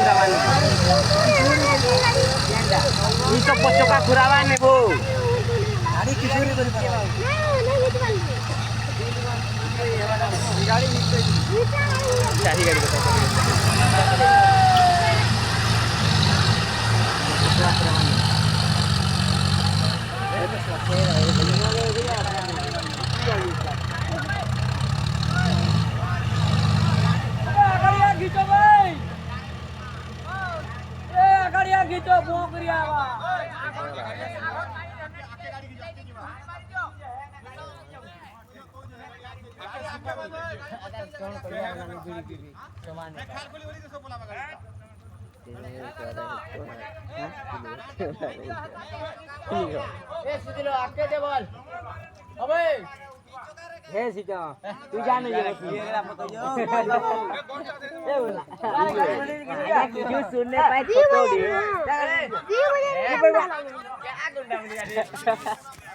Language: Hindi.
kurawan. Itu pocoka kurawan nih bu. Hari kisuri berapa? गाड़ी शाही गाड़ी बता gitu boy गाड़िया gitu mau kiriya सुतिलो आके दे बोल अबे हे सीता तू जाने ये बोला जो सुनने पाए फोटो दे क्या गुंडा बन गया